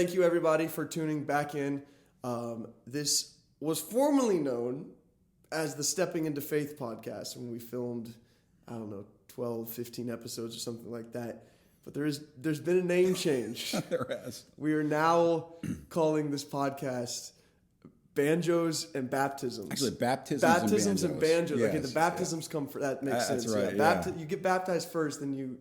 Thank you, everybody, for tuning back in. This was formerly known as the Stepping into Faith podcast when we filmed, 12, 15 episodes or something like that. But there's been a name change. There has. We are now calling this podcast Banjos and Baptisms. Actually, baptisms and banjos. Yes, okay, the baptisms come for that makes sense. That's right. You get baptized first, then you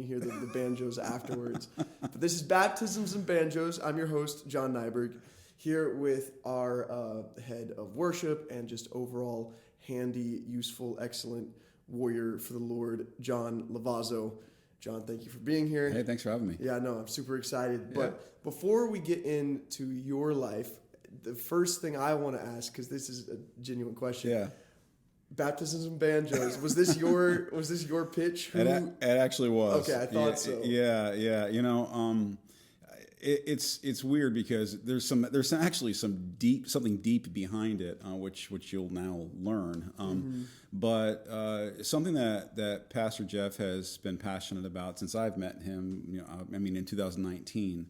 hear the banjos afterwards. But this is Baptisms and Banjos. I'm your host, Jon Nyberg, here with our head of worship and just overall handy, useful, excellent warrior for the Lord, John Lavazzo. John, thank you for being here. Hey, thanks for having me. Yeah, no, I'm super excited. Yeah. But before we get into your life, the first thing I want to ask, because this is a genuine question. Yeah. Baptisms and Banjos. Was this your pitch? It actually was. Okay, I thought so. Yeah. It's weird because there's actually something deep behind it, which you'll now learn. But something that Pastor Jeff has been passionate about since I've met him, in 2019,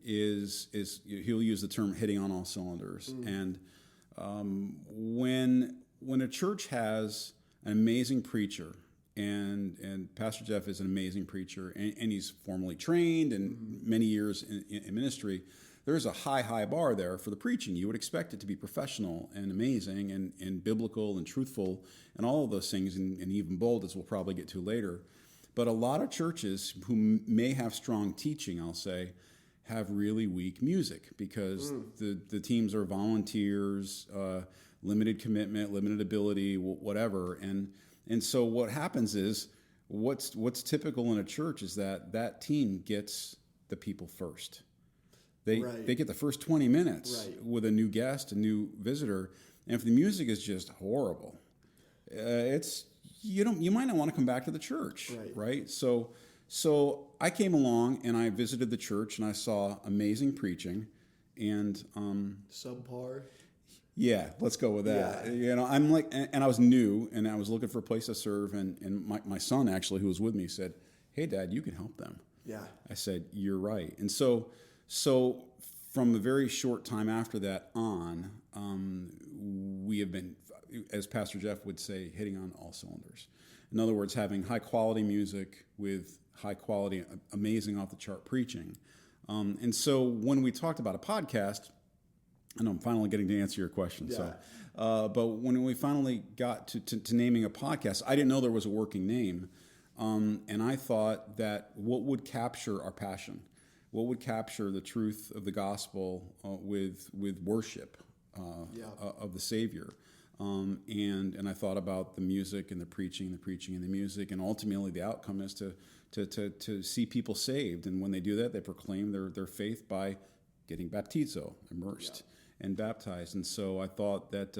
is he'll use the term hitting on all cylinders. And when a church has an amazing preacher, and Pastor Jeff is an amazing preacher, and he's formally trained and many years in ministry, there's a high bar there for the preaching. You would expect it to be professional and amazing and biblical and truthful and all of those things, and even bold, as we'll probably get to later. But a lot of churches who may have strong teaching, I'll say, have really weak music because the teams are volunteers, limited commitment, limited ability, whatever. And so what happens is what's typical in a church is that team gets the people first. They get the first 20 minutes with a new guest, a new visitor, and if the music is just horrible, you might not want to come back to the church, right? So I came along and I visited the church and I saw amazing preaching and subpar. Yeah, let's go with that. Yeah. I'm like, and I was new and I was looking for a place to serve, and my son actually, who was with me, said, "Hey, Dad, you can help them." Yeah. I said, "You're right." And so from a very short time after that on, we have been, as Pastor Jeff would say, hitting on all cylinders. In other words, having high quality music with high quality, amazing off the chart preaching. And so when we talked about a podcast, I know I'm finally getting to answer your question. Yeah. So, but when we finally got to naming a podcast, I didn't know there was a working name. And I thought that what would capture our passion, what would capture the truth of the gospel with worship of the Savior. And I thought about the music and the preaching and the music, and ultimately the outcome is to see people saved. And when they do that, they proclaim their faith by getting baptizo, immersed, and baptized. And so I thought that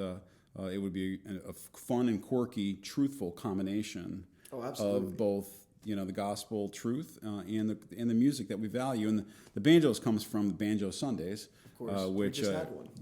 it would be a fun and quirky, truthful combination of both, the gospel truth and the music that we value. And the banjos comes from the Banjo Sundays, of course, which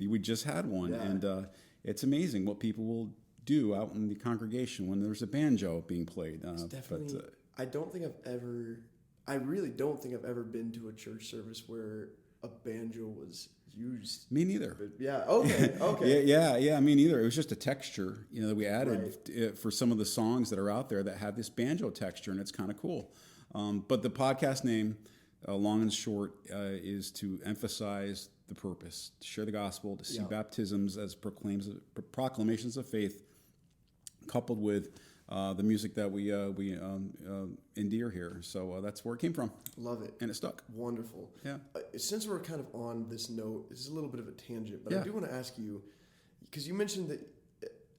we just had one, and it's amazing what people will do out in the congregation when there's a banjo being played. It's definitely. I really don't think I've ever been to a church service where a banjo was used. Me neither. But yeah. Okay. Yeah. Me neither. It was just a texture, that we added for some of the songs that are out there that have this banjo texture, and it's kind of cool. But the podcast name, long and short, is to emphasize the purpose, to share the gospel, to see baptisms as proclamations of faith, coupled with the music that we endear here. So that's where it came from. Love it. And it stuck. Wonderful. Yeah. Since we're kind of on this note, this is a little bit of a tangent, but I do want to ask you, because you mentioned that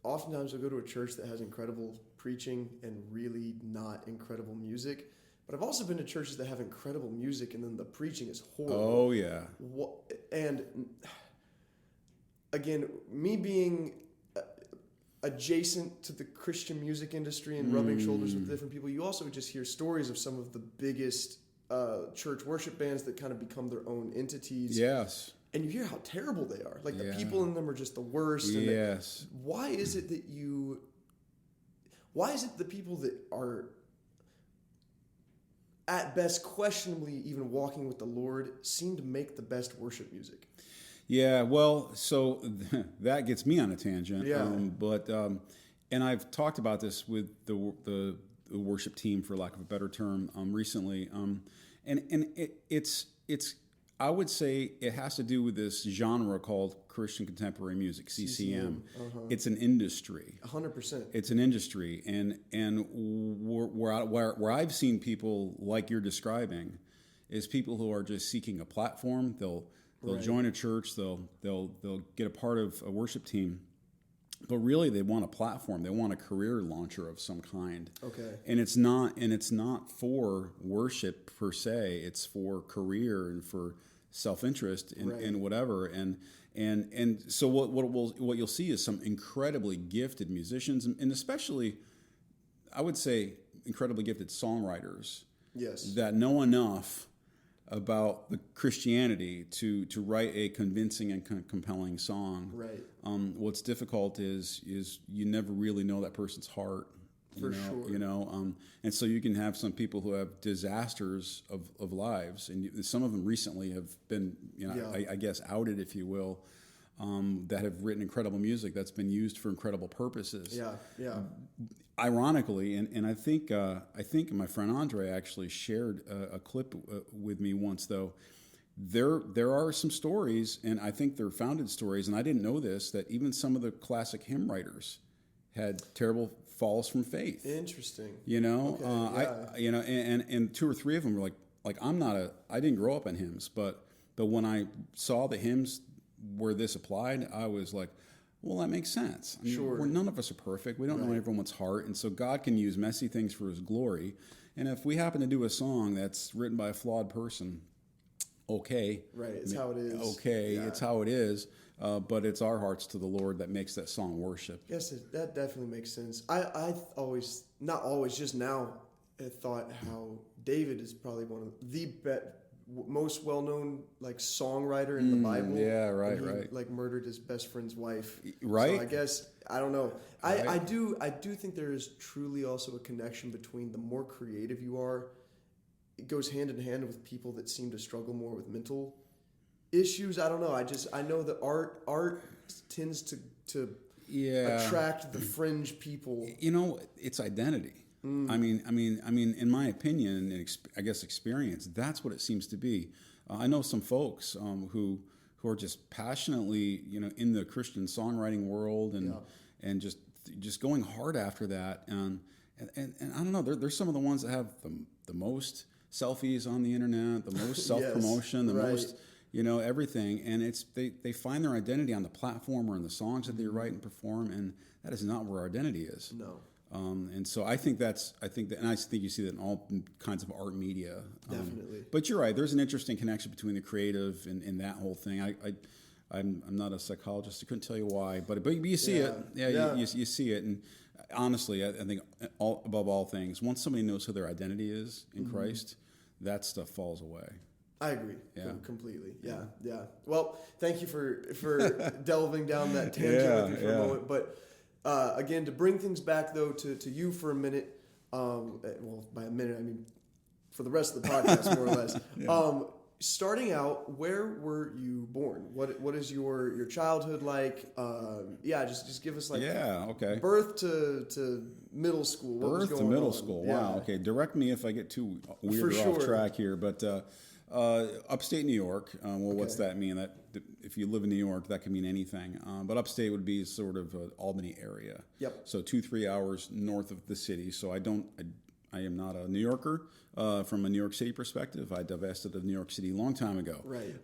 oftentimes I'll go to a church that has incredible preaching and really not incredible music. But I've also been to churches that have incredible music and then the preaching is horrible. Oh, yeah. And again, me being adjacent to the Christian music industry and rubbing shoulders with different people, you also just hear stories of some of the biggest church worship bands that kind of become their own entities. Yes. And you hear how terrible they are. Like the people in them are just the worst. Yes. Why is it the people that are at best, questionably even walking with the Lord, seem to make the best worship music. Yeah, well, so that gets me on a tangent. Yeah. And I've talked about this with the worship team, for lack of a better term, recently. It's I would say it has to do with this genre called Christian Contemporary Music, CCM. It's an industry. 100%. It's an industry, and where I've seen people like you're describing is people who are just seeking a platform. They'll join a church. They'll get a part of a worship team, but really they want a platform. They want a career launcher of some kind. Okay. And it's not for worship per se. It's for career and for self-interest in whatever. And so what you'll see is some incredibly gifted musicians, and especially, I would say, incredibly gifted songwriters. Yes. That know enough about the Christianity to write a convincing and compelling song. Right. What's difficult is you never really know that person's heart. For sure. And so you can have some people who have disasters of lives, and some of them recently have been, I guess, outed, if you will, that have written incredible music that's been used for incredible purposes. Yeah, yeah. Ironically, and I think my friend Andre actually shared a clip with me once, though. There are some stories, and I think they're founded stories, and I didn't know this, that even some of the classic hymn writers had terrible falls from faith. Interesting. Okay, and two or three of them were like I didn't grow up in hymns, but when I saw the hymns where this applied, I was like, well, that makes sense. I mean, sure. None of us are perfect. We don't know everyone's heart, and so God can use messy things for His glory. And if we happen to do a song that's written by a flawed person, okay, right, it's how it is. Okay, it's how it is. But it's our hearts to the Lord that makes that song worship. Yes, that definitely makes sense. I always, not always, just now, thought how David is probably one of the most well-known songwriter in the Bible. Yeah, right, he, right. Murdered his best friend's wife. Right. So I guess I don't know. Right. I do think there is truly also a connection between the more creative you are, it goes hand in hand with people that seem to struggle more with mental issues. I don't know. I know that art tends to attract the fringe people. It's identity. I mean, in my opinion and I guess experience, that's what it seems to be. I know some folks who are just passionately, in the Christian songwriting world and just going hard after that. And I don't know. They're some of the ones that have the most selfies on the internet, the most self-promotion, the most. Everything, and they find their identity on the platform or in the songs that they write and perform, and that is not where our identity is. No. And so I think you see that in all kinds of art media. Definitely. But you're right. There's an interesting connection between the creative and that whole thing. I'm not a psychologist. I couldn't tell you why, but you see it. Yeah. You see it, and honestly, I think above all things, once somebody knows who their identity is in Christ, that stuff falls away. I agree. Yeah. Completely. Yeah. Well, thank you for delving down that tangent with me for a moment. But again, to bring things back though to you for a minute, well, by a minute I mean for the rest of the podcast, more or less. Starting out, where were you born? What is your childhood like? Just give us birth to middle school. Birth to middle school. Wow. Okay. Direct me if I get too weird or off track here, but. Upstate New York. What's that mean? That if you live in New York, that can mean anything. But upstate would be sort of Albany area. Yep. So 2-3 hours north of the city. So I am not a New Yorker. From a New York City perspective, I divested of New York City a long time ago. Right.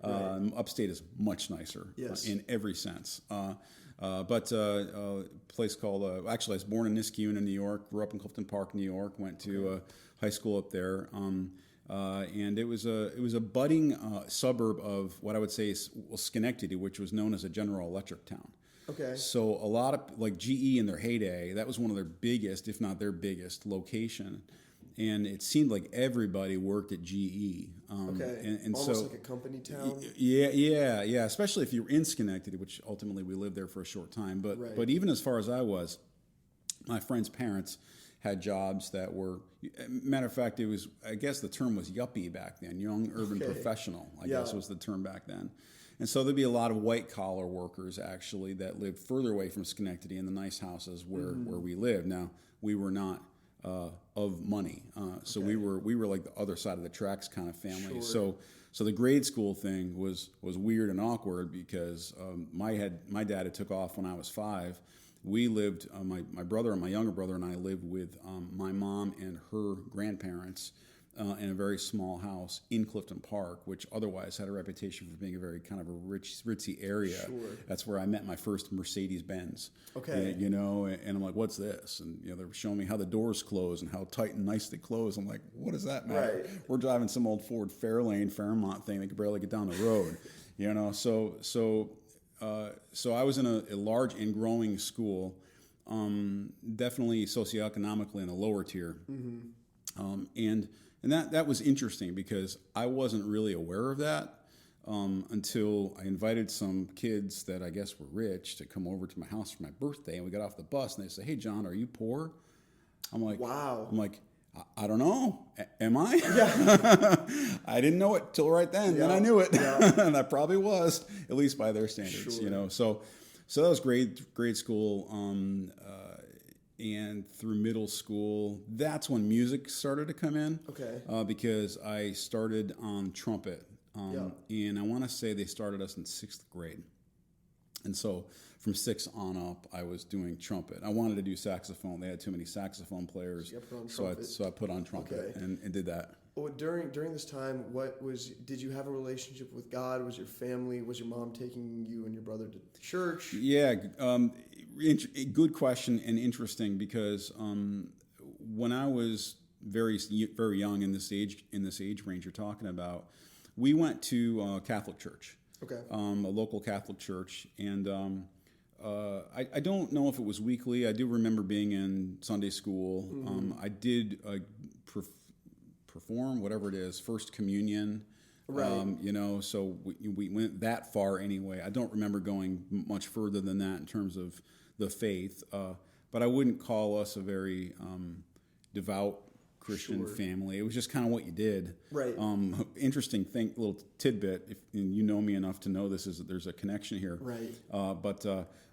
Upstate is much nicer. Yes. In every sense. But a place called actually I was born in Niskayuna, New York. Grew up in Clifton Park, New York. Went to high school up there. And it was a budding suburb of what I would say is Schenectady, which was known as a General Electric town. Okay. So a lot of GE in their heyday, that was one of their biggest, if not their biggest, location. And it seemed like everybody worked at GE. And almost like a company town. Yeah. Especially if you were in Schenectady, which ultimately we lived there for a short time. But even as far as I was, my friend's parents had jobs that were, matter of fact, it was, I guess the term was yuppie back then, young urban professional, I guess was the term back then. And so there'd be a lot of white collar workers actually that lived further away from Schenectady in the nice houses where we lived. Now, we were not of money, so we were like the other side of the tracks kind of family. Sure. So the grade school thing was weird and awkward because my dad had took off when I was 5. We lived, my brother and my younger brother and I lived with my mom and her grandparents in a very small house in Clifton Park, which otherwise had a reputation for being a very kind of a ritzy area. Sure. That's where I met my first Mercedes-Benz. Okay. And, and I'm like, what's this? And they were showing me how the doors close and how tight and nice they close. I'm like, what does that matter? Right. We're driving some old Ford Fairmont thing that could barely get down the road. So I was in a large and growing school, definitely socioeconomically in a lower tier. And that was interesting because I wasn't really aware of that until I invited some kids that I guess were rich to come over to my house for my birthday, and we got off the bus and they said, "Hey John, are you poor?" I'm like, "Wow." I'm like, I don't know. Am I? Yeah. I didn't know it till right then. Then I knew it, and I probably was, at least by their standards. Sure. So that was grade school, and through middle school. That's when music started to come in. Okay. Because I started on trumpet, and I want to say they started us in 6th grade, and so from 6 on up, I was doing trumpet. I wanted to do saxophone. They had too many saxophone players, so I put on trumpet and did that. Well, during this time, did you have a relationship with God? Was your family, was your mom taking you and your brother to church? Yeah, good question and interesting because when I was very very young in this age range you're talking about, we went to Catholic church. Okay. A local Catholic church, and I don't know if it was weekly. I do remember being in Sunday school. I did perform, whatever it is, First Communion. Right. So we went that far anyway. I don't remember going much further than that in terms of the faith. But I wouldn't call us a very devout Christian family. It was just kind of what you did. Right. Interesting thing, little tidbit, if you know me enough to know this, is that there's a connection here. Right. But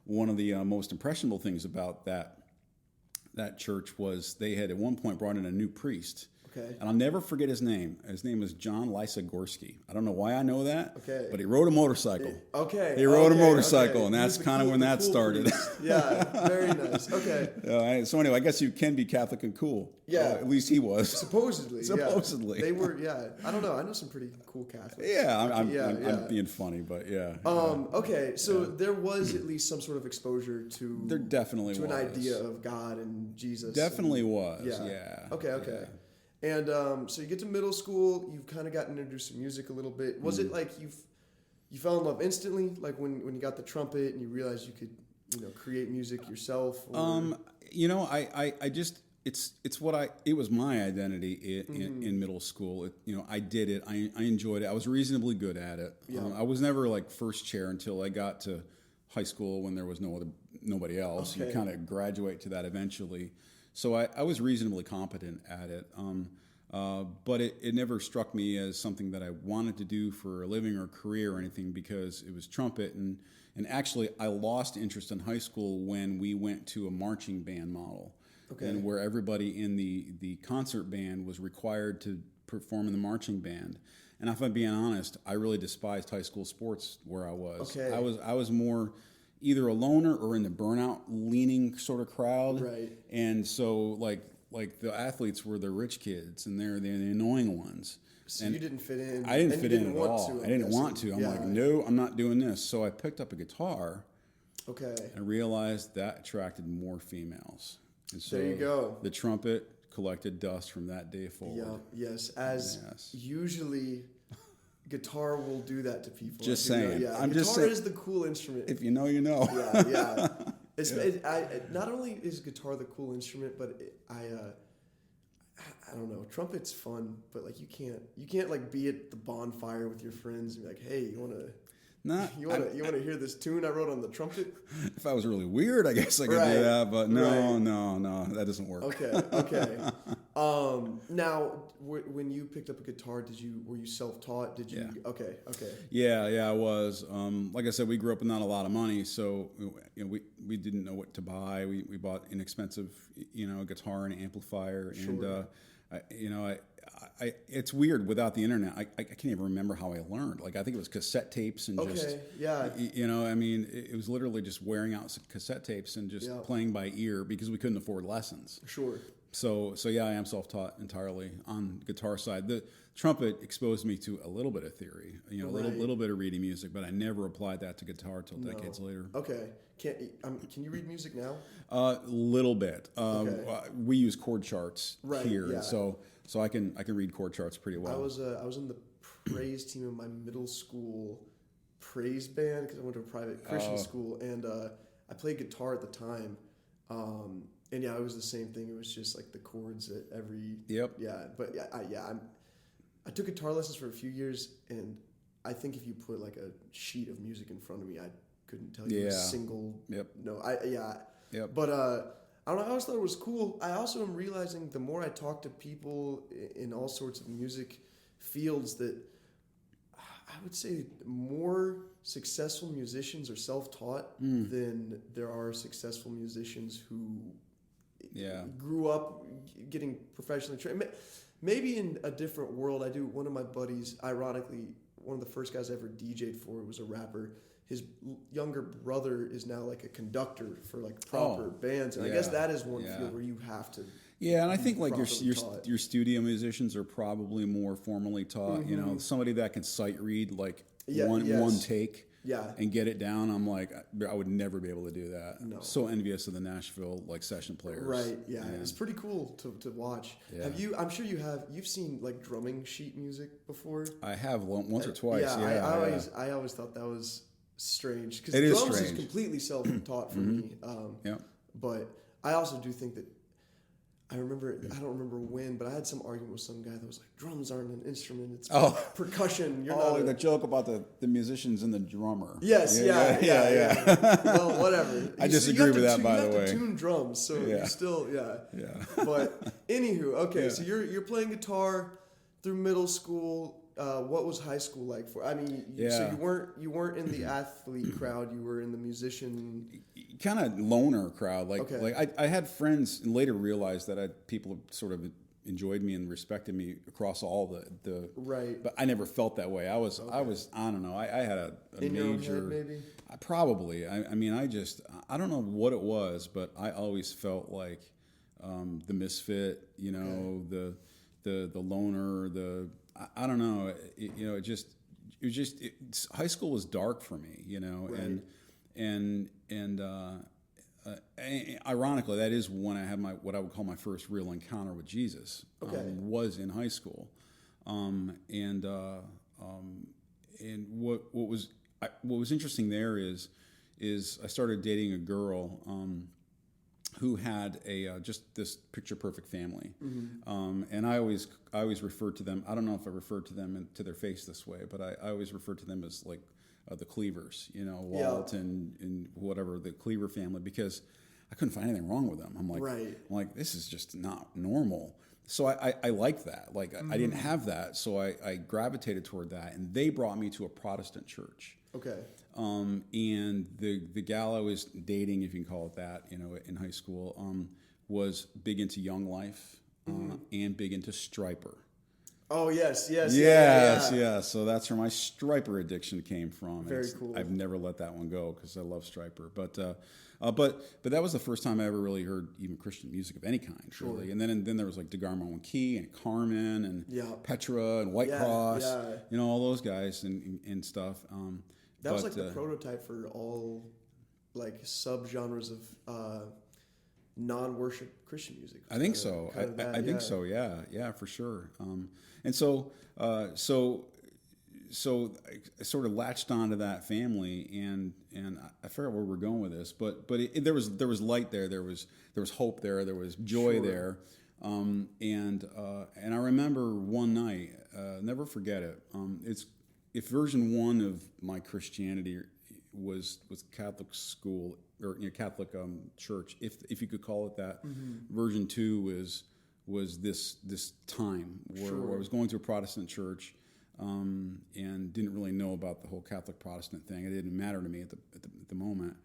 one of the most impressionable things about that church was they had at one point brought in a new priest. Okay. And I'll never forget his name. His name was John Lavazzo. I don't know why I know that. Okay. But he rode a motorcycle. He rode a motorcycle, and that's kind of when that started. Yeah, very nice. Okay. So anyway, I guess you can be Catholic and cool. Yeah. At least he was. Supposedly. Supposedly. Yeah. They were. Yeah. I don't know. I know some pretty cool Catholics. Yeah. I'm being funny, but yeah. Okay. So there was at least some sort of exposure to. There definitely was. To an idea of God and Jesus. Definitely was. Yeah. Okay. Yeah. And so you get to middle school, you've kind of gotten introduced to music a little bit. Was it like you fell in love instantly, like when you got the trumpet and you realized you could create music yourself? Or? I just it was my identity in middle school. I did it. I enjoyed it. I was reasonably good at it. Yeah. I was never like first chair until I got to high school when there was nobody else. Okay. You kind of graduate to that eventually. So I was reasonably competent at it, but it never struck me as something that I wanted to do for a living or career or anything because it was trumpet. And actually, I lost interest in high school when we went to a marching band model, and where everybody in the concert band was required to perform in the marching band. And if I'm being honest, I really despised high school sports where I was. Okay. I was more either a loner or in the burnout leaning sort of crowd. Right. And so like the athletes were the rich kids and they're the annoying ones. So you didn't fit in. I didn't fit in at all. I didn't want to. I'm like, no, I'm not doing this. So I picked up a guitar. Okay. And realized that attracted more females. And so there you go. The trumpet collected dust from that day forward. Yeah. Yes. Usually guitar will do that to people. Just saying. Guitar is the cool instrument. If you know, you know. Yeah. Not only is guitar the cool instrument, but I don't know. Trumpet's fun, but like you can't like be at the bonfire with your friends and be like, hey, you want to. Not. You want to hear this tune I wrote on the trumpet? If I was really weird, I guess I could do that. But no, that doesn't work. Okay. Now, when you picked up a guitar, were you self-taught? Did you? Yeah. Okay. Yeah, I was. Like I said, we grew up with not a lot of money, so we didn't know what to buy. We bought inexpensive, guitar and amplifier, Sure. and it's weird without the internet. I can't even remember how I learned. Like I think it was cassette tapes and just it was literally just wearing out some cassette tapes and just playing by ear because we couldn't afford lessons. Sure. So yeah, I am self-taught entirely on the guitar side. The trumpet exposed me to a little bit of theory, a little bit of reading music, but I never applied that to guitar till decades later. Okay. Can you read music now? Little bit. Okay. We use chord charts here, yeah. so I can read chord charts pretty well. I was in the praise team in my middle school praise band because I went to a private Christian school, and I played guitar at the time. And it was the same thing. It was just like the chords at every. Yep. Yeah, but I took guitar lessons for a few years, and I think if you put like a sheet of music in front of me, I couldn't tell you a single. Yep. No, Yep. But I don't know. I always thought it was cool. I also am realizing the more I talk to people in all sorts of music fields that I would say more successful musicians are self-taught than there are successful musicians who grew up getting professionally trained. Maybe in a different world. One of my buddies, ironically, one of the first guys I ever DJ'd for was a rapper. His younger brother is now like a conductor for like proper bands, and I guess that is one field where you have to. Yeah, and I think like your studio musicians are probably more formally taught. Mm-hmm. Somebody that can sight read like one take. Yeah. And get it down. I'm like, I would never be able to do that. No. So envious of the Nashville like session players. Right. Yeah. It's pretty cool to watch. Yeah. I'm sure you've seen like drumming sheet music before. I have once or twice. I always thought that was strange because drums is completely self-taught for me. But I also do think that I don't remember when, but I had some argument with some guy that was like, drums aren't an instrument, it's percussion. You're not the joke about the musicians and the drummer. Yes, yeah. Well, whatever. I disagree with that, by the way. You have to tune drums, so you still, But anywho, okay, so you're playing guitar through middle school. What was high school like for? I mean, so you weren't in the athlete crowd. You were in the musician kind of loner crowd. Like I had friends, and later realized that people sort of enjoyed me and respected me across all the right. But I never felt that way. I was I don't know. I had a in major. Your own head, maybe? Probably. I mean, I don't know what it was, but I always felt like the misfit. The loner. I don't know. High school was dark for me, right. and ironically, that is when I had what I would call my first real encounter with Jesus. Was in high school, and what was interesting there is I started dating a girl. Who had just this picture perfect family, and I always referred to them. I don't know if I referred to them to their face this way, but I always referred to them as like the Cleavers, Walt and whatever, the Cleaver family, because I couldn't find anything wrong with them. I'm like, this is just not normal. So I liked that. Like I didn't have that, so I gravitated toward that, and they brought me to a Protestant church. Okay. And the gal I was dating, if you can call it that, in high school, was big into Young Life and big into Stryper. Oh yes. Yeah. So that's where my Stryper addiction came from. Very cool. I've never let that one go because I love Stryper. But that was the first time I ever really heard even Christian music of any kind. Sure. Really. And then there was like DeGarmo and Key and Carmen and Petra and White Cross. Yeah. All those guys and stuff. That was like the prototype for all like subgenres of non-worship Christian music. I think so. I think so. Yeah, for sure. And so I sort of latched onto that family, and I forgot where we're going with this, but there was light there. There was hope there. There was joy there. And I remember one night, never forget it. if version 1 of my Christianity was Catholic school or Catholic church, if you could call it that, version 2 was this time where I was going to a Protestant church and didn't really know about the whole Catholic Protestant thing. It didn't matter to me at the moment.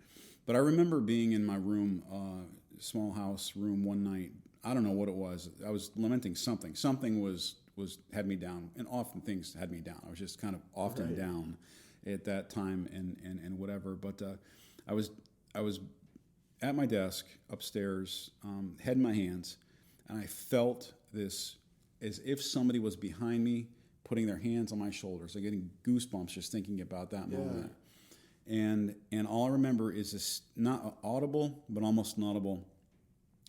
But I remember being in my room, small house room one night. I don't know what it was. I was lamenting something. Something was had me down, and often things had me down. I was just kind of often down at that time and whatever. But I was at my desk upstairs, head in my hands, and I felt this as if somebody was behind me, putting their hands on my shoulders. I'm getting goosebumps just thinking about that moment. And all I remember is this, not audible, but almost inaudible,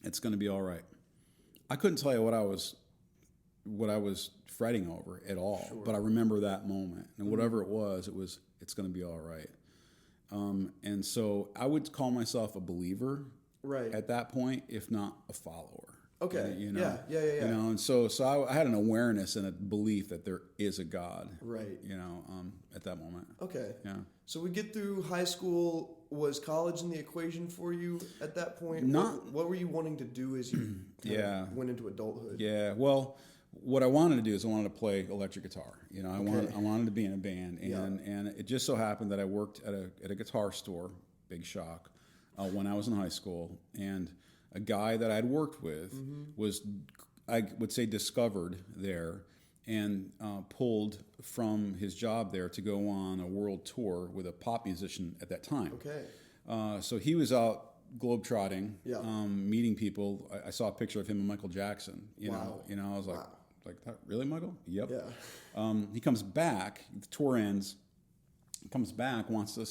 "It's going to be all right." I couldn't tell you what I was fretting over at all, but I remember that moment. And whatever it was, it's going to be all right. And so I would call myself a believer at that point, if not a follower. Okay. Yeah. And so I had an awareness and a belief that there is a God. Right. At that moment. Okay. Yeah. So we get through high school. Was college in the equation for you at that point? Not. What were you wanting to do as you went into adulthood? Yeah. Well, what I wanted to do is I wanted to play electric guitar. I wanted to be in a band, and it just so happened that I worked at a guitar store, big shock, when I was in high school, and a guy that I'd worked with was, I would say, discovered there and pulled from his job there to go on a world tour with a pop musician at that time. Okay. So he was out globetrotting, meeting people. I saw a picture of him and Michael Jackson. I was like, "That really, Michael?" Yep. Yeah. He comes back. The tour ends. He comes back, wants to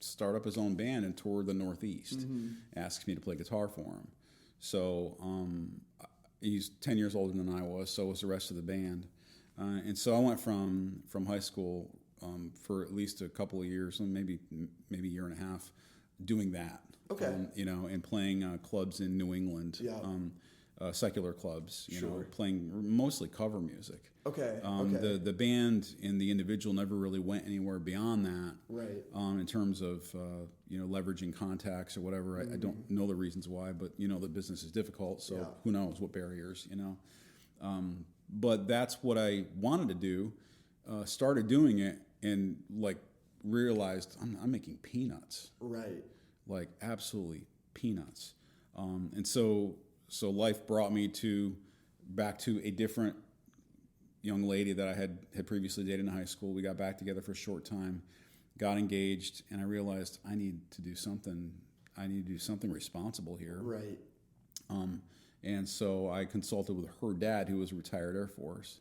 start up his own band and tour the Northeast. Asks me to play guitar for him. So he's 10 years older than I was. So was the rest of the band. And so I went from high school for at least a couple of years, maybe a year and a half, doing that. Okay. And playing clubs in New England. Yeah. Secular clubs, playing mostly cover music. Okay. The band and the individual never really went anywhere beyond that. Right. In terms of leveraging contacts or whatever. I don't know the reasons why, but the business is difficult, so who knows what barriers. But that's what I wanted to do. Started doing it and realized I'm making peanuts. Right. Like absolutely peanuts. And so life brought me back to a different young lady that I had previously dated in high school. We got back together for a short time, got engaged, and I realized I need to do something. I need to do something responsible here. Right. And so I consulted with her dad, who was a retired Air Force.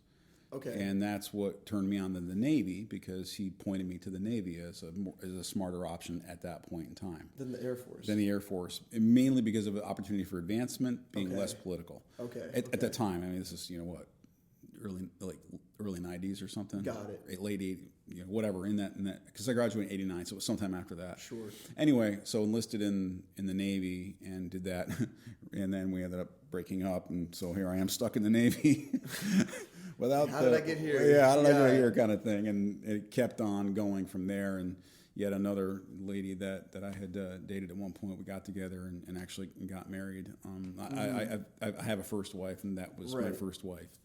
Okay. And that's what turned me on to the Navy, because he pointed me to the Navy as a smarter option at that point in time. Than the Air Force. And mainly because of the opportunity for advancement, being less political. Okay. At the time, I mean, this is early 90s or something. Got it. Late 80s, whatever in that. Because I graduated in '89, so it was sometime after that. Sure. Anyway, so enlisted in the Navy and did that, and then we ended up breaking up, and so here I am stuck in the Navy. How did I get here? Yeah, how did I get here kind of thing. And it kept on going from there. And yet another lady that I had dated at one point, we got together and actually got married. I have a first wife, and that was my first wife.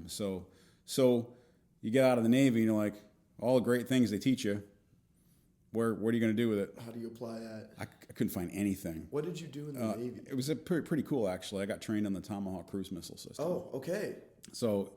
So you get out of the Navy and you're like, all the great things they teach you, what are you going to do with it? How do you apply that? I couldn't find anything. What did you do in the Navy? It was pretty cool, actually. I got trained on the Tomahawk cruise missile system. Oh, okay. So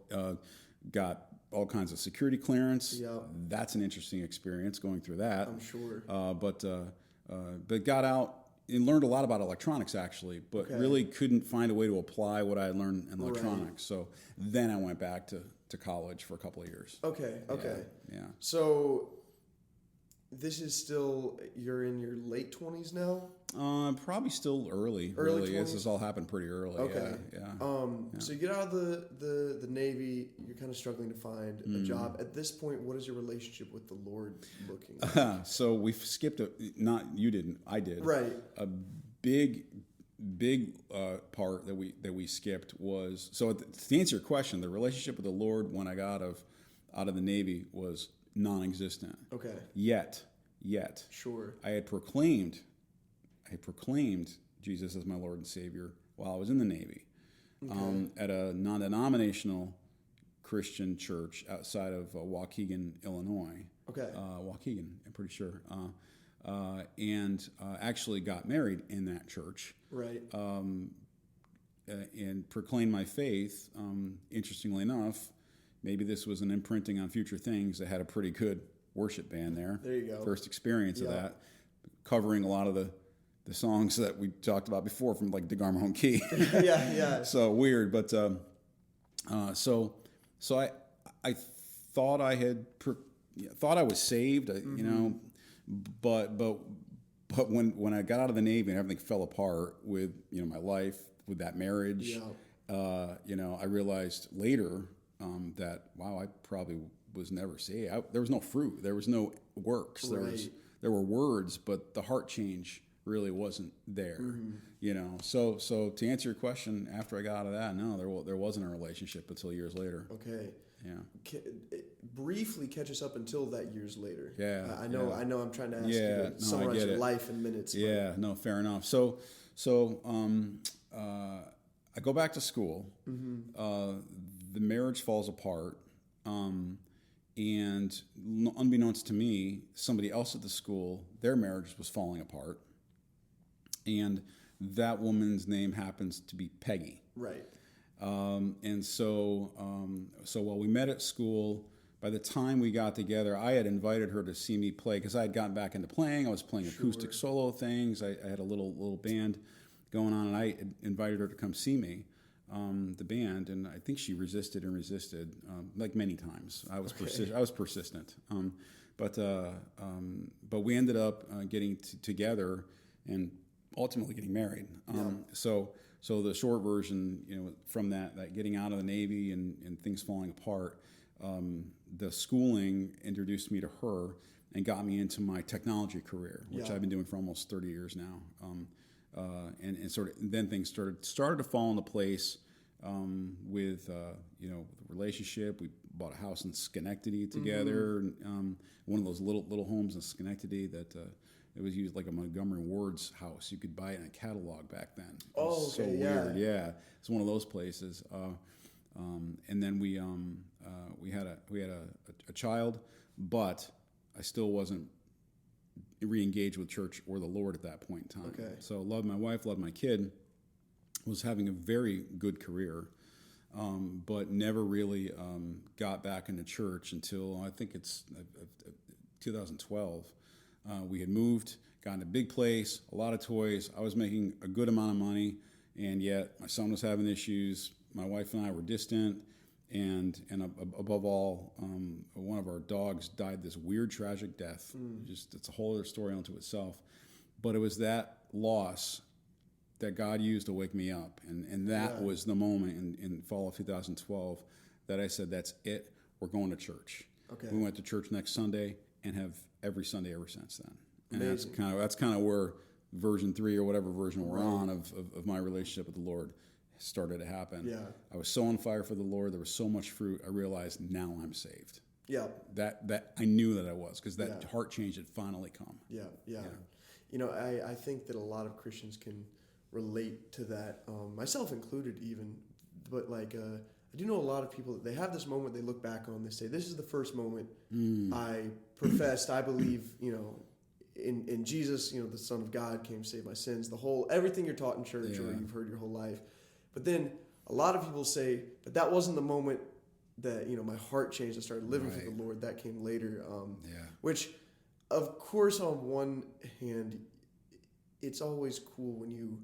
got all kinds of security clearance. Yeah. That's an interesting experience going through that. I'm sure. But got out and learned a lot about electronics, actually, but really couldn't find a way to apply what I learned in electronics. Right. So then I went back to college for a couple of years. Okay. Yeah. So this is still, you're in your late 20s now? Probably still early. Early 20s? This has all happened pretty early. Okay. Yeah. So you get out of the Navy, you're kind of struggling to find a job. At this point, what is your relationship with the Lord looking like? So we skipped you didn't, I did. Right. A big part that we skipped was, so to answer your question, the relationship with the Lord when I got out of the Navy was non-existent. Okay. Yet, sure, I proclaimed Jesus as my Lord and Savior while I was in the Navy, at a non-denominational Christian church outside of Waukegan, Illinois. Okay. Waukegan, I'm pretty sure. And actually got married in that church. Right. And proclaimed my faith. Interestingly enough, maybe this was an imprinting on future things. I had a pretty good worship band there. There you go. First experience of that, covering a lot of the songs that we talked about before from like DeGarmo Home Key. yeah. So weird, but so I thought I had thought I was saved, you know, but when I got out of the Navy and everything fell apart with, you know, my life, with that marriage, you know, I realized later that, wow, I probably was never saved. There was no fruit. There was no works. Right. There were words, but the heart change really wasn't there, you know. So to answer your question, after I got out of that, no, there wasn't a relationship until years later. Okay. Yeah. Briefly catch us up until that years later. Yeah. I know. I'm trying to ask you to summarize your life in minutes. But. Yeah. No, fair enough. So I go back to school. The marriage falls apart. And unbeknownst to me, somebody else at the school, their marriage was falling apart. And that woman's name happens to be Peggy. Right. And so while we met at school, by the time we got together, I had invited her to see me play because I had gotten back into playing. I was playing acoustic solo things. I had a little band going on, and I invited her to come see me, the band, and I think she resisted, like many times. I was persistent. But we ended up getting together and ultimately getting married. So the short version, you know, from that getting out of the Navy and things falling apart, the schooling introduced me to her and got me into my technology career, which I've been doing for almost 30 years now. And sort of then things started to fall into place with you know, the relationship. We bought a house in Schenectady together, one of those little homes in Schenectady that it was used like a Montgomery Ward's house. You could buy it in a catalog back then. So weird. Yeah, it's one of those places. And then we had a child, but I still wasn't re-engaged with church or the Lord at that point in time. Okay. So loved my wife, loved my kid, was having a very good career, but never really got back into church until I think it's 2012. We had moved, got in a big place, a lot of toys. I was making a good amount of money, and yet my son was having issues. My wife and I were distant, and above all, one of our dogs died this weird, tragic death. It's a whole other story unto itself. But it was that loss that God used to wake me up, and that was the moment in fall of 2012 that I said, "That's it. We're going to church." Okay. We went to church next Sunday and have every Sunday ever since then. And Amazing. that's kind of where version 3 or whatever version we're on of my relationship with the Lord started to happen. Yeah. I was so on fire for the Lord. There was so much fruit. I realized now I'm saved. Yeah. That I knew that I was, because that heart change had finally come. Yeah. You know, I think that a lot of Christians can relate to that, myself included even. But like, I do know a lot of people that they have this moment they look back on. They say, "This is the first moment I professed, I believe, you know, in Jesus, you know, the Son of God came to save my sins." Everything you're taught in church or you've heard your whole life. But then a lot of people say, "But that wasn't the moment that, you know, my heart changed. I started living for the Lord. That came later." Which, of course, on one hand, it's always cool when you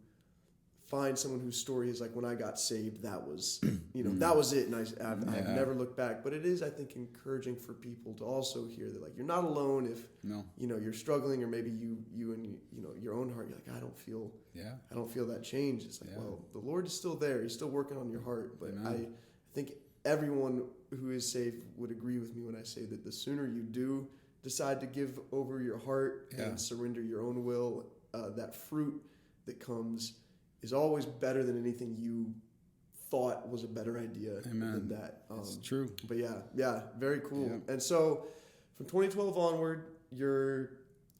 find someone whose story is like, when I got saved, that was, you know, that was it, and I've never looked back. But it is, I think, encouraging for people to also hear that, like, you're not alone if you know, you're struggling, or maybe you and you know, your own heart, you're like, I don't feel that change. It's like, well, the Lord is still there. He's still working on your heart. But I think everyone who is saved would agree with me when I say that the sooner you do decide to give over your heart and surrender your own will, that fruit that comes is always better than anything you thought was a better idea than that. It's true. But yeah, very cool. Yeah. And so from 2012 onward, you're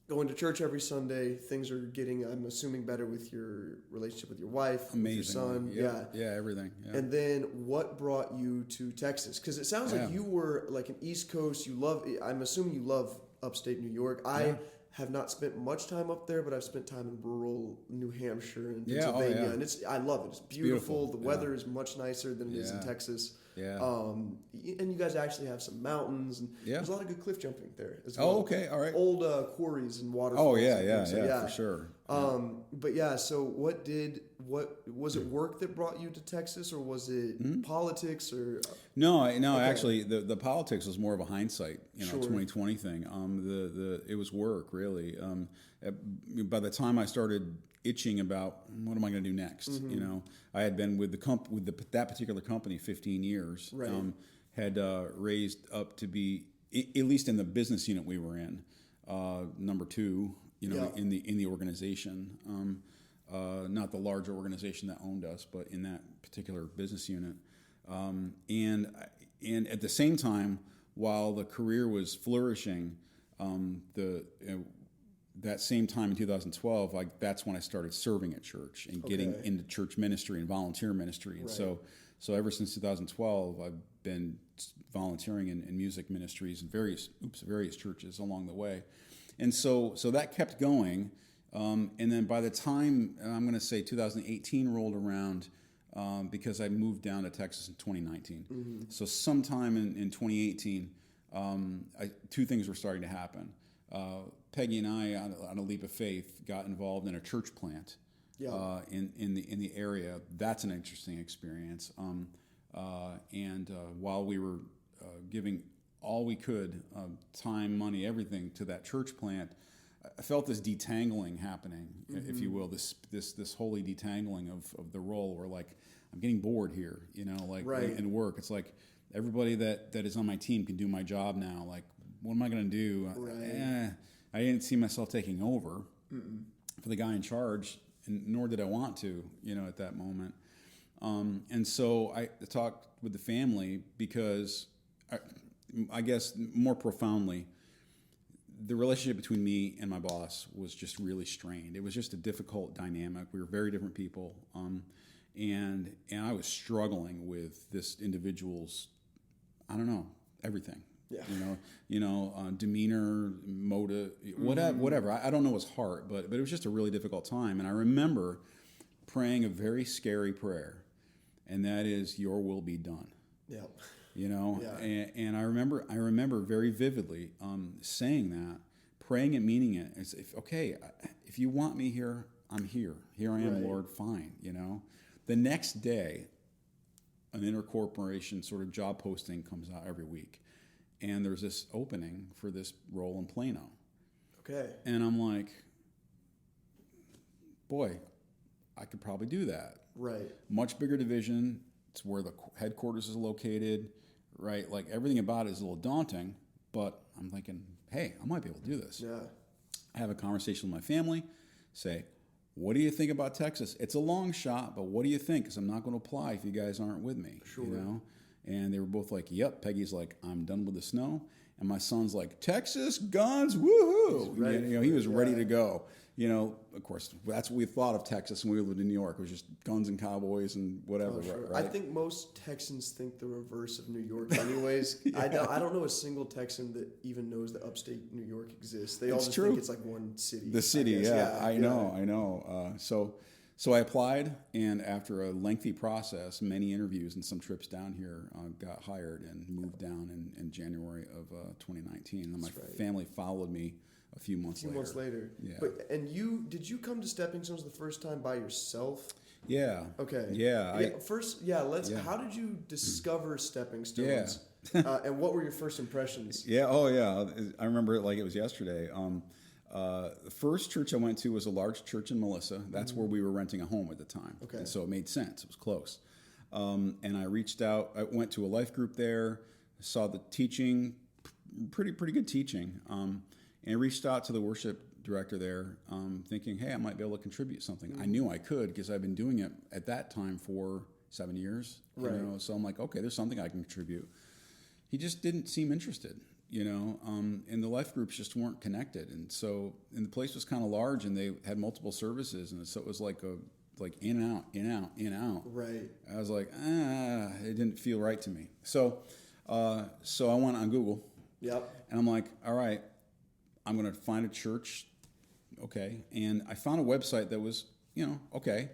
going to church every Sunday. Things are getting, I'm assuming, better with your relationship with your wife, amazing, with your son. Yeah, everything. Yeah. And then what brought you to Texas? Because it sounds like you were like an East Coast. I'm assuming you love upstate New York. I have not spent much time up there, but I've spent time in rural New Hampshire and Pennsylvania, and I love it. It's beautiful. The weather is much nicer than it is in Texas. Yeah. And you guys actually have some mountains, and there's a lot of good cliff jumping there as well. Oh, okay, all right. Old quarries and waterfalls. Oh, yeah, for sure. But so what was it work that brought you to Texas, or was it politics, or? No, actually the politics was more of a hindsight, 2020 thing. It was work, really. By the time I started itching about what am I going to do next, I had been with that particular company 15 years. Right. Had raised up to be, at least in the business unit we were in, number 2. In the organization, not the larger organization that owned us, but in that particular business unit, and at the same time, while the career was flourishing, that same time in 2012, that's when I started serving at church and getting into church ministry and volunteer ministry, and so ever since 2012, I've been volunteering in music ministries in various churches along the way. And so that kept going, and then by the time I'm going to say 2018 rolled around, because I moved down to Texas in 2019. Mm-hmm. So sometime in 2018, two things were starting to happen. Peggy and I, on a leap of faith, got involved in a church plant in the area. That's an interesting experience. And while we were giving all we could, time, money, everything to that church plant, I felt this detangling happening, if you will, this holy detangling of the role where, like, I'm getting bored here, in work. It's like everybody that is on my team can do my job now. Like, what am I going to do? Right. I didn't see myself taking over for the guy in charge, and nor did I want to, at that moment. And so I talked with the family because I guess more profoundly, the relationship between me and my boss was just really strained. It was just a difficult dynamic. We were very different people, and I was struggling with this individual's, everything. Yeah. Demeanor, motive, whatever. I don't know his heart, but it was just a really difficult time. And I remember praying a very scary prayer, and that is, "Your will be done." Yeah. And I remember very vividly saying that, praying and meaning it. It's if you want me here, I'm here. Here I am, Lord. Fine. The next day, an intercorporation sort of job posting comes out every week, and there's this opening for this role in Plano. Okay. And I'm like, boy, I could probably do that. Right. Much bigger division. It's where the headquarters is located. Right, like everything about it is a little daunting, but I'm thinking, hey, I might be able to do this. Yeah. I have a conversation with my family, say, what do you think about Texas? It's a long shot, but what do you think? Because I'm not going to apply if you guys aren't with me. Sure. And they were both like, yep. Peggy's like, I'm done with the snow. And my son's like, Texas, guns, woohoo. He was ready to go. Of course, that's what we thought of Texas when we lived in New York. It was just guns and cowboys and whatever. Oh, sure. Right? I think most Texans think the reverse of New York anyways. I don't know a single Texan that even knows that upstate New York exists. They all just think it's like one city. The city, I know. So I applied, and after a lengthy process, many interviews and some trips down here, got hired and moved down in January of 2019. And then my family followed me a few months later. Yeah. Did you come to Stepping Stones the first time by yourself? Yeah. Okay. Yeah. How did you discover Stepping Stones? Yeah. And what were your first impressions? Yeah. Oh, yeah. I remember it like it was yesterday. The first church I went to was a large church in Melissa. That's where we were renting a home at the time. Okay. And so it made sense. It was close. And I reached out. I went to a life group there. Saw the teaching, pretty good teaching. And I reached out to the worship director there, thinking, hey, I might be able to contribute something. I knew I could because I've been doing it at that time for 7 years. Right. So I'm like, okay, there's something I can contribute. He just didn't seem interested. and the life groups just weren't connected. And the place was kind of large, and they had multiple services, and so it was like in and out, in and out, in and out. Right. I was like, it didn't feel right to me. So I went on Google. Yep. And I'm like, all right, I'm going to find a church. Okay. And I found a website that was, okay.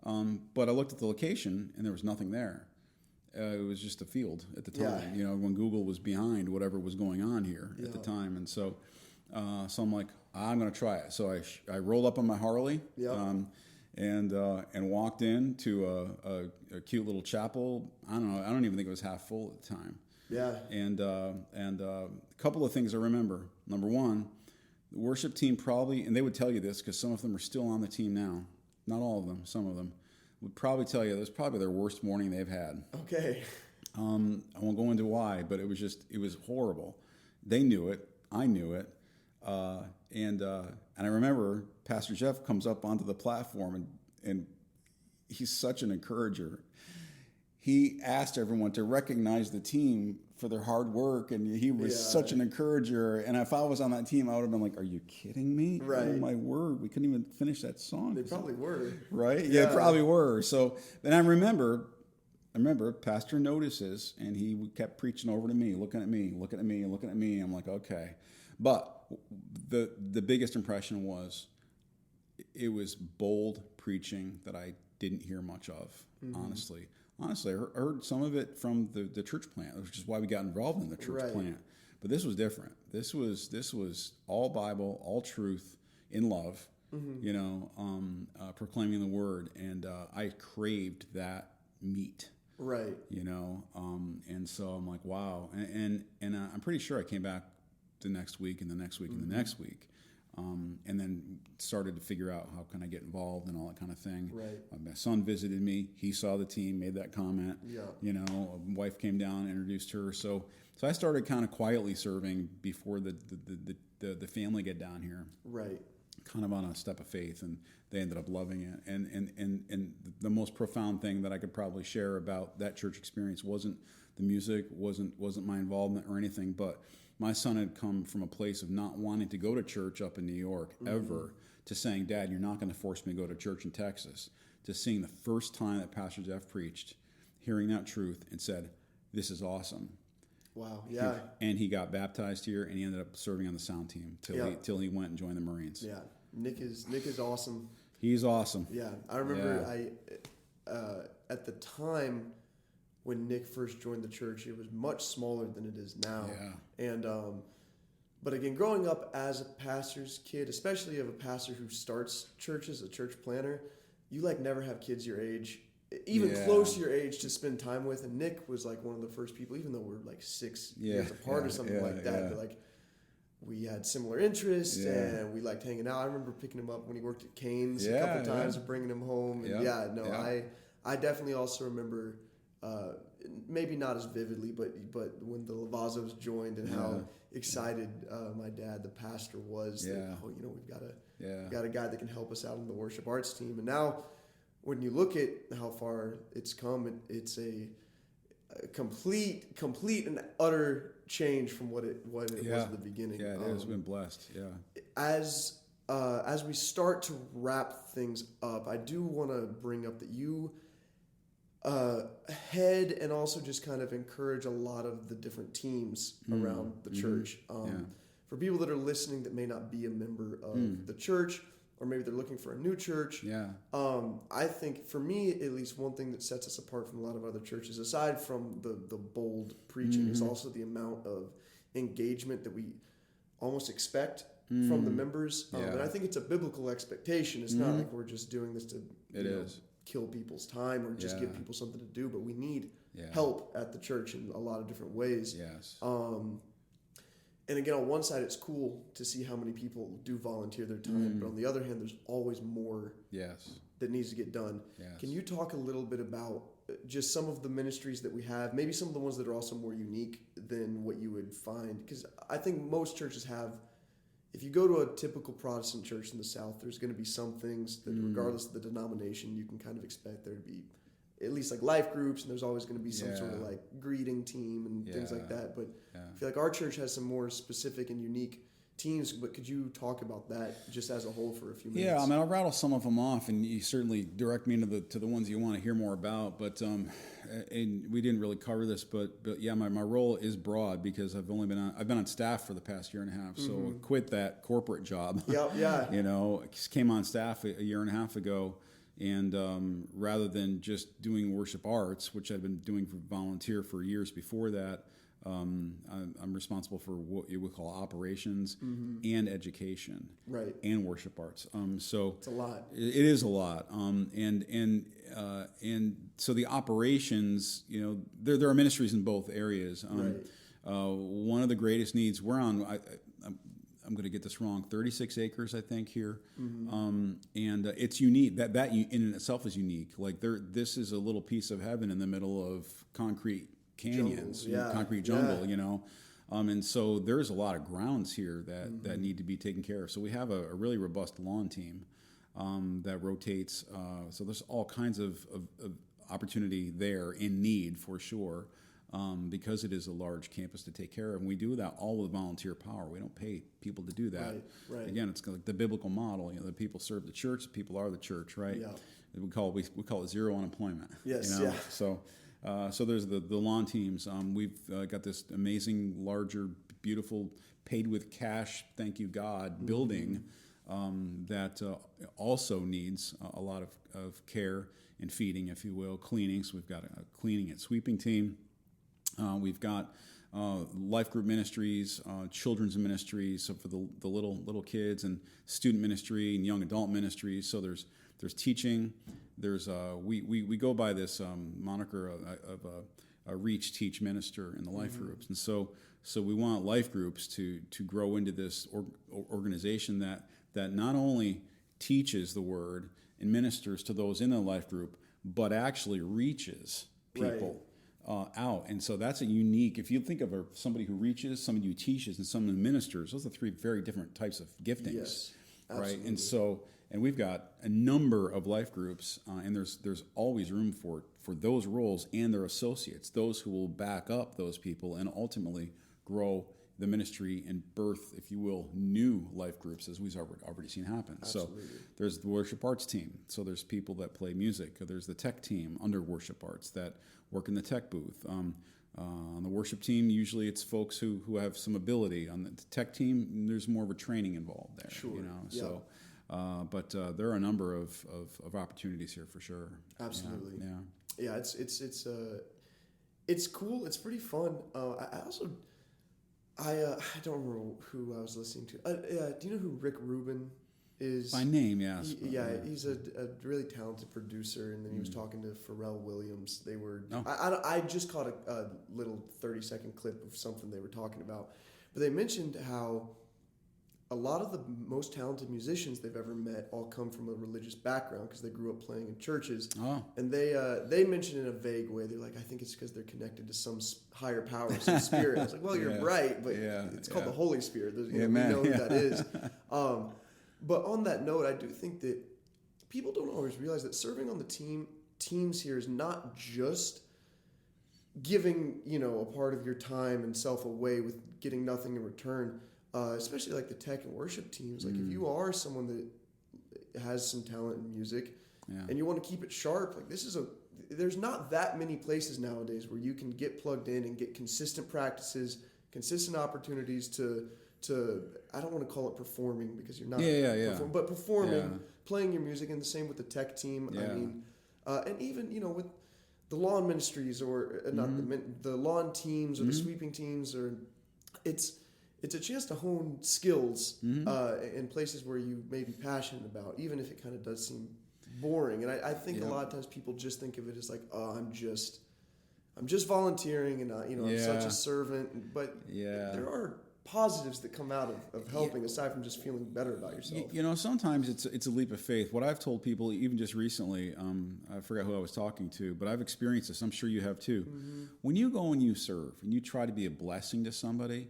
But I looked at the location, and there was nothing there. It was just a field at the time, when Google was behind whatever was going on here at the time. And so I'm like, I'm going to try it. So I rolled up on my Harley, and walked into a cute little chapel. I don't even think it was half full at the time. Yeah. And a couple of things I remember. Number one, the worship team probably, and they would tell you this because some of them are still on the team now. Not all of them, some of them would probably tell you it was probably their worst morning they've had. Okay. I won't go into why, but it was horrible. They knew it. I knew it. And I remember Pastor Jeff comes up onto the platform, and he's such an encourager. He asked everyone to recognize the team for their hard work, and he was such an encourager. And if I was on that team, I would have been like, "Are you kidding me? Right. Oh my word, we couldn't even finish that song." They probably were. Right? Yeah, they probably were. So then I remember Pastor notices, and he kept preaching over to me, looking at me, looking at me, looking at me. I'm like, okay. But the biggest impression was it was bold preaching that I didn't hear much of, honestly. Honestly, I heard some of it from the church plant, which is why we got involved in the church plant. But this was different. This was all Bible, all truth, in love, proclaiming the word. And I craved that meat. Right. And so I'm like, wow. And I'm pretty sure I came back the next week and the next week and the next week. And then started to figure out how can I get involved and all that kind of thing. Right. My son visited me. He saw the team, made that comment. Yeah. A wife came down, introduced her. So I started kind of quietly serving before the family got down here. Right. Kind of on a step of faith, and they ended up loving it. And the most profound thing that I could probably share about that church experience wasn't the music, wasn't my involvement or anything, but my son had come from a place of not wanting to go to church up in New York ever, to saying, "Dad, you're not going to force me to go to church in Texas," to seeing the first time that Pastor Jeff preached, hearing that truth, and said, "This is awesome." Wow. Yeah. And he got baptized here, and he ended up serving on the sound team till he went and joined the Marines. Yeah. Nick is awesome. He's awesome. Yeah. I remember at the time when Nick first joined the church, it was much smaller than it is now. Yeah. And but again, growing up as a pastor's kid, especially of a pastor who starts churches, a church planner, you never have kids your age, even close to your age, to spend time with. And Nick was one of the first people, even though we're 6 years apart or something like that. But we had similar interests and we liked hanging out. I remember picking him up when he worked at Cane's a couple times and bringing him home. And I definitely also remember, maybe not as vividly, but when the Lavazzos joined and how excited my dad, the pastor, was that, we've got a guy that can help us out in the worship arts team. And now when you look at how far it's come, it's a complete and utter change from what it was at the beginning. Yeah, it has been blessed. Yeah. As we start to wrap things up, I do want to bring up that you head and also just kind of encourage a lot of the different teams around the church. For people that are listening that may not be a member of the church, or maybe they're looking for a new church. I think for me, at least, one thing that sets us apart from a lot of other churches, aside from the bold preaching, is also the amount of engagement that we almost expect from the members. And I think it's a biblical expectation. It's not like we're just doing this to kill people's time or just give people something to do, but we need help at the church in a lot of different ways. And again, on one side, it's cool to see how many people do volunteer their time, but on the other hand, there's always more that needs to get done. Can you talk a little bit about just some of the ministries that we have, maybe some of the ones that are also more unique than what you would find? Because I think most churches have, if you go to a typical Protestant church in the South, there's going to be some things that, regardless of the denomination, you can kind of expect there to be at least like life groups, and there's always going to be some sort of like greeting team and things like that. But I feel like our church has some more specific and unique teams. But could you talk about that just as a whole for a few minutes? Yeah, I mean, I'll rattle some of them off, and you certainly direct me to the ones you want to hear more about. But and we didn't really cover this, but yeah, my role is broad because I've been on staff for the past year and a half. So I quit that corporate job. Yeah. Came on staff a year and a half ago. And rather than just doing worship arts, which I've been doing for volunteer for years before that, I'm responsible for what you would call operations and education, right, and worship arts. So it's a lot. It is a lot. And so the operations, there are ministries in both areas. Right. One of the greatest needs we're on. I'm going to get this wrong. 36 acres, I think, here, and it's unique. That in itself is unique. Like this is a little piece of heaven in the middle of concrete canyons, concrete jungle. And so there's a lot of grounds here that need to be taken care of. So we have a really robust lawn team that rotates. So there's all kinds of opportunity there in need for sure. Because it is a large campus to take care of. And we do that all with volunteer power. We don't pay people to do that. Right. Again, it's like the biblical model. The people serve the church, the people are the church, right? Yeah. We call it zero unemployment. Yes, yeah. So there's the lawn teams. We've got this amazing, larger, beautiful, paid with cash, thank you God, building that also needs a lot of care and feeding, if you will, cleaning. So we've got a cleaning and sweeping team. We've got life group ministries, children's ministries, so for the little kids, and student ministry and young adult ministries. So there's teaching. There's we go by this moniker of a reach, teach, minister in the life groups, and so we want life groups to grow into this organization that not only teaches the word and ministers to those in the life group, but actually reaches people. Right. Out. And so that's a unique, if you think of somebody who reaches, somebody who teaches, and someone who ministers, those are three very different types of giftings. Yes, absolutely. Right? And we've got a number of life groups, and there's always room for those roles and their associates, those who will back up those people and ultimately grow the ministry and birth, if you will, new life groups, as we've already seen happen. Absolutely. So there's the worship arts team. So there's people that play music. There's the tech team under worship arts that work in the tech booth. On the worship team, usually it's folks who have some ability. On the tech team, there's more of a training involved there. Sure. Yeah. So, but there are a number of opportunities here for sure. Absolutely. Yeah. It's cool. It's pretty fun. I don't remember who I was listening to. Do you know who Rick Rubin is? By name, yes. He's a really talented producer, and then he was talking to Pharrell Williams. They were. Oh. I just caught a little 30-second clip of something they were talking about, but they mentioned how a lot of the most talented musicians they've ever met all come from a religious background because they grew up playing in churches. Oh. And they mentioned in a vague way, they're like, I think it's because they're connected to some higher power, some spirit. I was like, well, you're right, but it's called the Holy Spirit. We know who that is. But on that note, I do think that people don't always realize that serving on the teams here is not just giving, a part of your time and self away with getting nothing in return. Especially like the tech and worship teams. Like if you are someone that has some talent in music and you want to keep it sharp, like there's not that many places nowadays where you can get plugged in and get consistent practices, consistent opportunities to I don't want to call it performing because you're not but performing, playing your music, and the same with the tech team. I mean, and even, with the lawn ministries or not the lawn teams or the sweeping teams, or it's a chance to hone skills in places where you may be passionate about, even if it kind of does seem boring. And I think a lot of times people just think of it as like, oh, I'm just volunteering and I'm such a servant. But there are positives that come out of helping aside from just feeling better about yourself. Sometimes it's a leap of faith. What I've told people, even just recently, I forgot who I was talking to, but I've experienced this. I'm sure you have too. Mm-hmm. When you go and you serve and you try to be a blessing to somebody,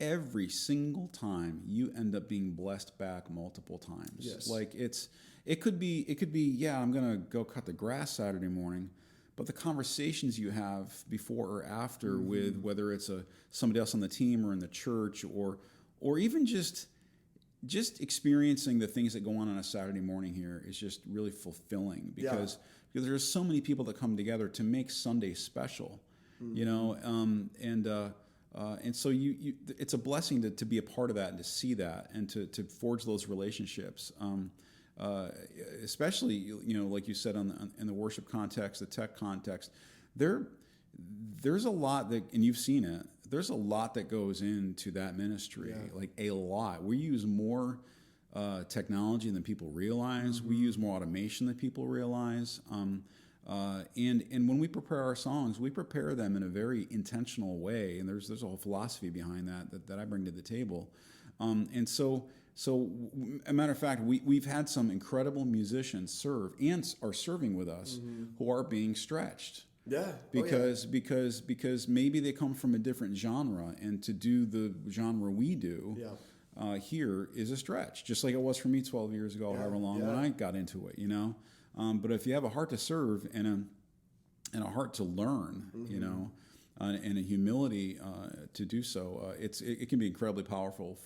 every single time you end up being blessed back multiple times. Yes. Like It could be, yeah, I'm going to go cut the grass Saturday morning, but the conversations you have before or after with whether it's somebody else on the team or in the church or even just experiencing the things that go on a Saturday morning here is just really fulfilling because there's so many people that come together to make Sunday special, you know, and so it's a blessing to be a part of that and to see that and to forge those relationships. Especially, you know, like you said in the worship context, the tech context, there's a lot that, and you've seen it, there's a lot that goes into that ministry, like a lot. We use more technology than people realize. We use more automation than people realize. And when we prepare our songs, we prepare them in a very intentional way. And there's a whole philosophy behind that I bring to the table. And so, a matter of fact, we've had some incredible musicians serve and are serving with us who are being stretched. Yeah. Because maybe they come from a different genre, and to do the genre we do here is a stretch, just like it was for me 12 years ago, however long when I got into it, you know. But if you have a heart to serve and a heart to learn, you know, and a humility to do so, it can be incredibly powerful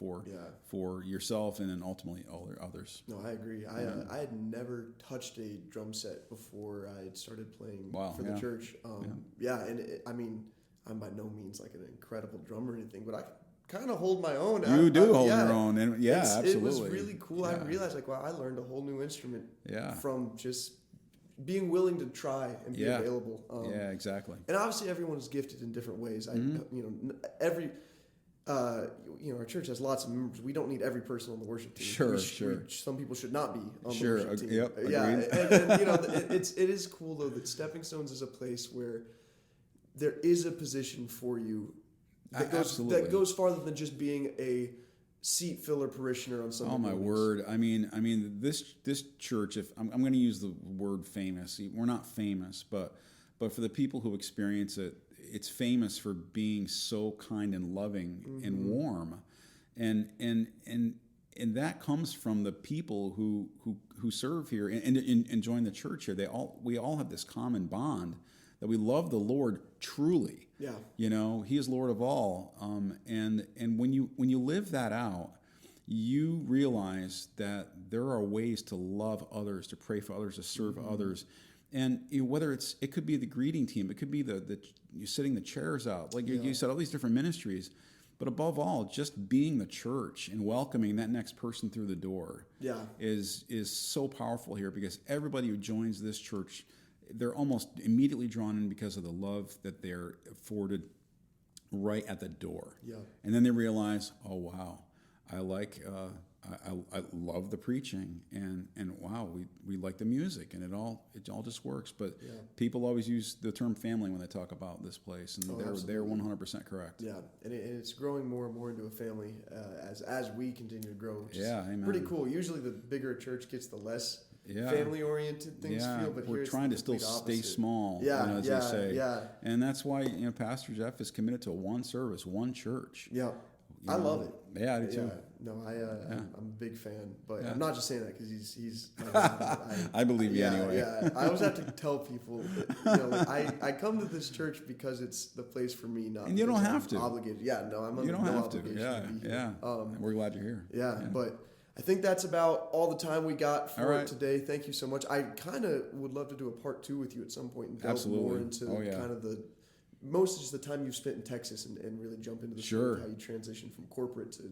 for yourself and then ultimately others. No, I agree. I had never touched a drum set before I had started playing for the church. And I mean, I'm by no means like an incredible drummer or anything, but I kind of hold my own. You do hold your own, and absolutely. It was really cool. I realized, like, wow, I learned a whole new instrument from just being willing to try and be available. Exactly. And obviously everyone is gifted in different ways. Our church has lots of members. We don't need every person on the worship team. Sure. Some people should not be on the worship team. Yep. And you know, it is cool though that Stepping Stones is a place where there is a position for you that goes farther than just being a seat filler parishioner on Sunday mornings. Word! I mean, this church. If I'm going to use the word famous, we're not famous, but for the people who experience it, it's famous for being so kind and loving and warm, and that comes from the people who serve here and join the church here. We all have this common bond that we love the Lord truly. Yeah. You know, He is Lord of all. And when you live that out, you realize that there are ways to love others, to pray for others, to serve others. And whether it could be the greeting team, it could be you sitting the chairs out, like you said, all these different ministries. But above all, just being the church and welcoming that next person through the door is so powerful here, because everybody who joins this church, they're almost immediately drawn in because of the love that they're afforded right at the door. Yeah. And then they realize, oh wow, I love the preaching, and wow, we like the music, and it all just works. But people always use the term family when they talk about this place, and they're 100% correct. Yeah, and it's growing more and more into a family as we continue to grow. Which is pretty cool. Usually, the bigger a church gets, the less family-oriented things feel. But we're trying to still stay small, as they say. Yeah, and that's why Pastor Jeff is committed to one service, one church. Yeah. I love it. Yeah, I do too. No, I'm a big fan, but I'm not just saying that because he's. I believe you anyway. Yeah, I always have to tell people that, I come to this church because it's the place for me, not. And you don't have to. Obligated. Yeah, no, I'm. You don't have to. Yeah. We're glad you're here. Yeah, but I think that's about all the time we got for today. Thank you so much. I kind of would love to do a part 2 with you at some point and delve more into kind of the. Most just the time you've spent in Texas and really jump into the story of how you transitioned from corporate to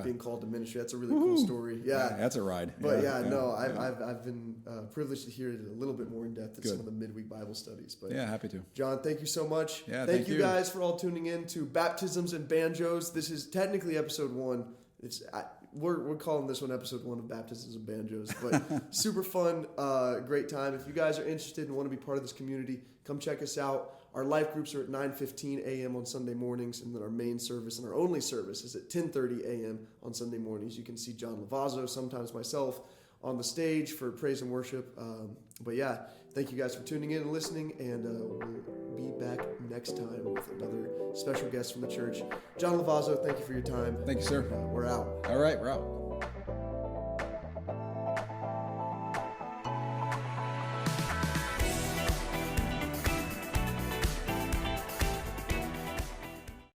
being called to ministry. That's a really cool story. Yeah. That's a ride. But I've been privileged to hear it a little bit more in depth at some of the midweek Bible studies. But happy to. John, thank you so much. Yeah, thank you guys for all tuning in to Baptisms and Banjos. This is technically episode 1. We're calling this one episode 1 of Baptisms and Banjos, but super fun, great time. If you guys are interested and want to be part of this community, come check us out. Our life groups are at 9:15 a.m. on Sunday mornings, and then our main service and our only service is at 10:30 a.m. on Sunday mornings. You can see John Lavazzo, sometimes myself, on the stage for praise and worship. But thank you guys for tuning in and listening, and we'll be back next time with another special guest from the church. John Lavazzo, thank you for your time. Thank you, sir. We're out. All right, we're out.